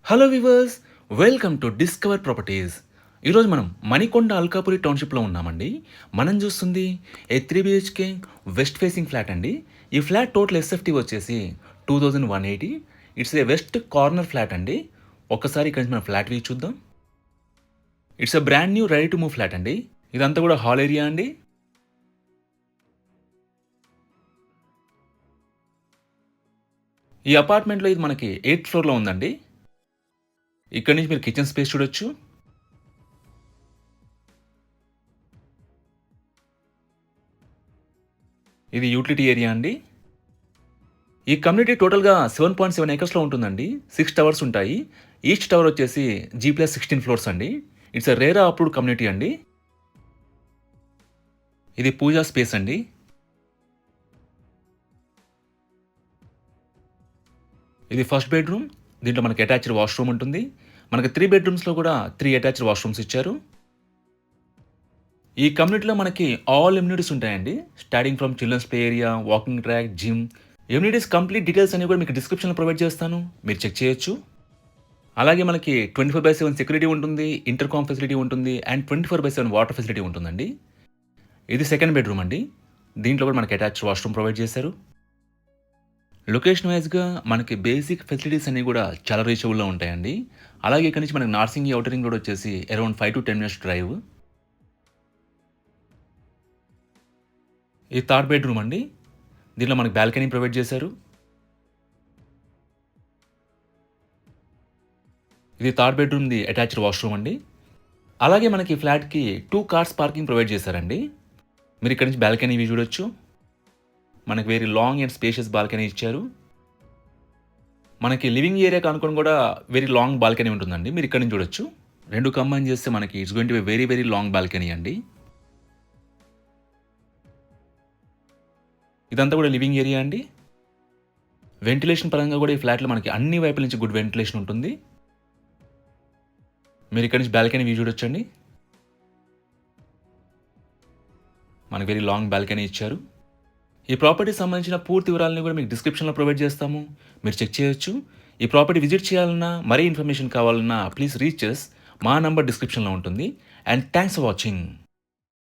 Hello viewers, welcome to discover properties. ఈరోజు మనం మణికొండ అల్కాపురి టౌన్షిప్లో ఉన్నామండి. మనం చూస్తుంది ఏ 3 BHK వెస్ట్ ఫేసింగ్ ఫ్లాట్ అండి. ఈ ఫ్లాట్ టోటల్ ఎస్ఎఫ్టీ వచ్చేసి 2180. It's a west corner flat అండి. ఒక్కసారి ఇక్కడ నుంచి మనం ఫ్లాట్ వ్యూ చూద్దాం. It's a brand new ready to move flat అండి. ఇదంతా కూడా హాల్ ఏరియా అండి. ఈ అపార్ట్మెంట్లో ఇది మనకి 8th ఫ్లోర్లో ఉందండి. ఇక్కడ నుంచి మీరు కిచెన్ స్పేస్ చూడొచ్చు. ఇది యూటిలిటీ ఏరియా అండి. ఈ కమ్యూనిటీ టోటల్‌గా 7.7 ఏకర్స్‌లో ఉంటుందండి. 6 టవర్స్ ఉంటాయి. ఈచ్ టవర్ వచ్చేసి G+16 ఫ్లోర్స్ అండి. It's a RERA approved community అండి. ఇది పూజా స్పేస్ అండి. ఇది ఫస్ట్ బెడ్‌రూమ్. దీంట్లో మనకి అటాచ్డ్ వాష్‌రూమ్ ఉంటుంది. మనకి 3 బెడ్‌రూమ్స్‌లో కూడా 3 అటాచ్డ్ వాష్‌రూమ్స్ ఇచ్చారు. ఈ కమ్యూనిటీలో మనకి ఆల్ ఎమ్యూనిటీస్ ఉంటాయండి. Starting from children's play area, walking track, gym. Amenities complete details అన్ని కూడా మీకు డిస్క్రిప్షన్‌లో ప్రొవైడ్ చేస్తాను. మీరు చెక్ చేయొచ్చు. అలాగే మనకి 24/7 సెక్యూరిటీ ఉంటుంది, ఇంటర్కామ్ ఫెసిలిటీ ఉంటుంది అండ్ 24/7 వాటర్ ఫెసిలిటీ ఉంటుందండి. ఇది సెకండ్ బెడ్‌రూమ్ అండి. దీంట్లో కూడా మనకి అటాచ్డ్ వాష్‌రూమ్ ప్రొవైడ్ చేశారు. లొకేషన్ వైస్‌గా మనకి బేసిక్ ఫెసిలిటీస్ అన్నీ కూడా చాలా రీచబుల్‌లో ఉంటాయండి. అలాగే ఇక్కడి నుంచి మనకి నార్సింగి ఔటర్ రింగ్ రోడ్ వచ్చేసి అరౌండ్ 5-10 మినిట్స్ డ్రైవ్. ఇది థర్డ్ బెడ్‌రూమ్ అండి. దీంట్లో మనకి బాల్కనీ ప్రొవైడ్ చేశారు. ఇది థర్డ్ బెడ్‌రూమ్‌ది అటాచ్డ్ వాష్‌రూమ్ అండి. అలాగే మనకి ఈ ఫ్లాట్‌కి 2 కార్స్ పార్కింగ్ ప్రొవైడ్ చేశారండి. మీరు ఇక్కడి నుంచి బాల్కనీ వ్యూ చూడొచ్చు. మనకి very long and spacious balcony ఇచ్చారు. మనకి లివింగ్ ఏరియాకి అనుకుని కూడా వెరీ లాంగ్ బాల్కనీ ఉంటుందండి. మీరు ఇక్కడి నుంచి చూడొచ్చు. 2 కంబైన్ చేస్తే మనకి it's going to be very very long balcony అండి. ఇదంతా కూడా లివింగ్ ఏరియా అండి. వెంటిలేషన్ పరంగా కూడా ఈ ఫ్లాట్‌లో మనకి అన్ని వైపుల నుంచి గుడ్ వెంటిలేషన్ ఉంటుంది. మీరు ఇక్కడి నుంచి బాల్కనీ వ్యూ చూడొచ్చండి. మనకి వెరీ లాంగ్ బాల్కనీ ఇచ్చారు. ఈ ప్రాపర్టీకి సంబంధించిన పూర్తి వివరాలను కూడా మీకు డిస్క్రిప్షన్‌లో ప్రొవైడ్ చేస్తాము. మీరు చెక్ చేయొచ్చు. ఈ ప్రాపర్టీ విజిట్ చేయాలన్నా, మరీ ఇన్ఫర్మేషన్ కావాలన్నా ప్లీజ్ రీచ్ అస్. మా నంబర్ డిస్క్రిప్షన్‌లో ఉంటుంది. And thanks for watching.